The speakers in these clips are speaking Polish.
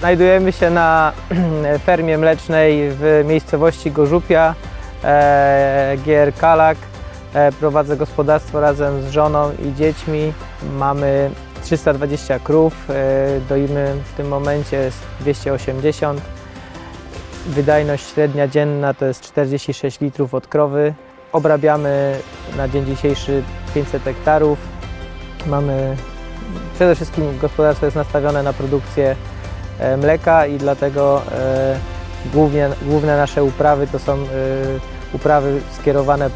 Znajdujemy się na fermie mlecznej w miejscowości Gorzupia, GR Kalak. Prowadzę gospodarstwo razem z żoną i dziećmi. Mamy 320 krów, doimy w tym momencie jest 280. Wydajność średnia dzienna to jest 46 litrów od krowy. Obrabiamy na dzień dzisiejszy 500 hektarów. Przede wszystkim gospodarstwo jest nastawione na produkcję mleka i dlatego główne nasze uprawy to są uprawy skierowane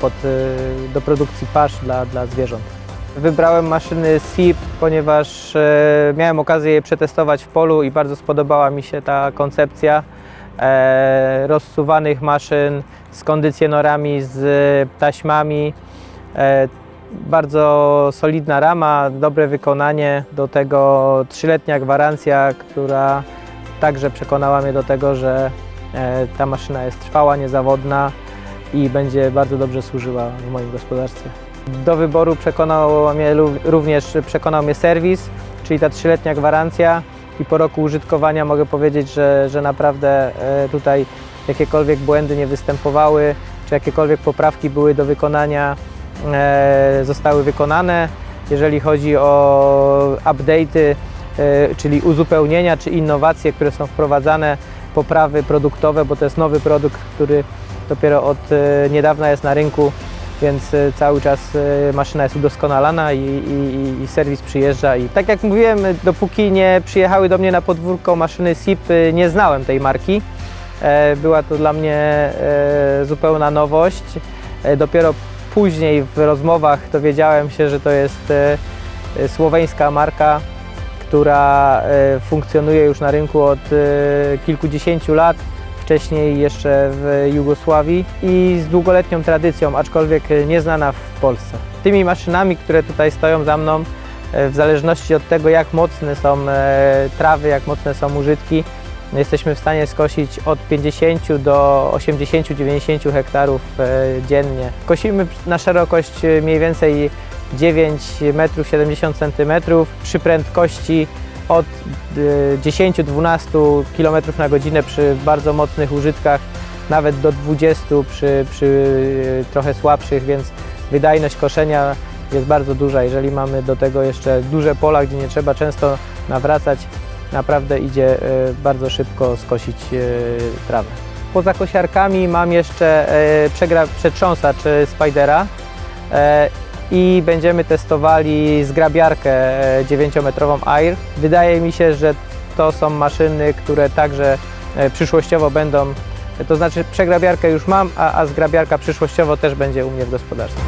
do produkcji pasz dla zwierząt. Wybrałem maszyny SIP, ponieważ miałem okazję je przetestować w polu i bardzo spodobała mi się ta koncepcja rozsuwanych maszyn z kondycjonerami, z taśmami. Bardzo solidna rama, dobre wykonanie, do tego 3-letnia gwarancja, która także przekonała mnie do tego, że ta maszyna jest trwała, niezawodna i będzie bardzo dobrze służyła w moim gospodarstwie. Do wyboru przekonał mnie serwis, czyli ta 3-letnia gwarancja i po roku użytkowania mogę powiedzieć, że naprawdę tutaj jakiekolwiek błędy nie występowały, czy jakiekolwiek poprawki były do wykonania, zostały wykonane. Jeżeli chodzi o update'y, czyli uzupełnienia czy innowacje, które są wprowadzane, poprawy produktowe, bo to jest nowy produkt, który dopiero od niedawna jest na rynku, więc cały czas maszyna jest udoskonalana i serwis przyjeżdża. I tak jak mówiłem, dopóki nie przyjechały do mnie na podwórko maszyny SIP, nie znałem tej marki. Była to dla mnie zupełna nowość. Dopiero później w rozmowach dowiedziałem się, że to jest słoweńska marka, która funkcjonuje już na rynku od kilkudziesięciu lat, wcześniej jeszcze w Jugosławii i z długoletnią tradycją, aczkolwiek nieznana w Polsce. Tymi maszynami, które tutaj stoją za mną, w zależności od tego, jak mocne są trawy, jak mocne są użytki, jesteśmy w stanie skosić od 50 do 80-90 hektarów dziennie. Kosimy na szerokość mniej więcej 9,70 m przy prędkości od 10-12 km na godzinę przy bardzo mocnych użytkach, nawet do 20 przy trochę słabszych, więc wydajność koszenia jest bardzo duża. Jeżeli mamy do tego jeszcze duże pola, gdzie nie trzeba często nawracać, naprawdę idzie bardzo szybko skosić trawę. Poza kosiarkami mam jeszcze przetrząsacz Spidera i będziemy testowali zgrabiarkę 9-metrową Air. Wydaje mi się, że to są maszyny, które także przyszłościowo będą, to znaczy przegrabiarkę już mam, a zgrabiarka przyszłościowo też będzie u mnie w gospodarstwie.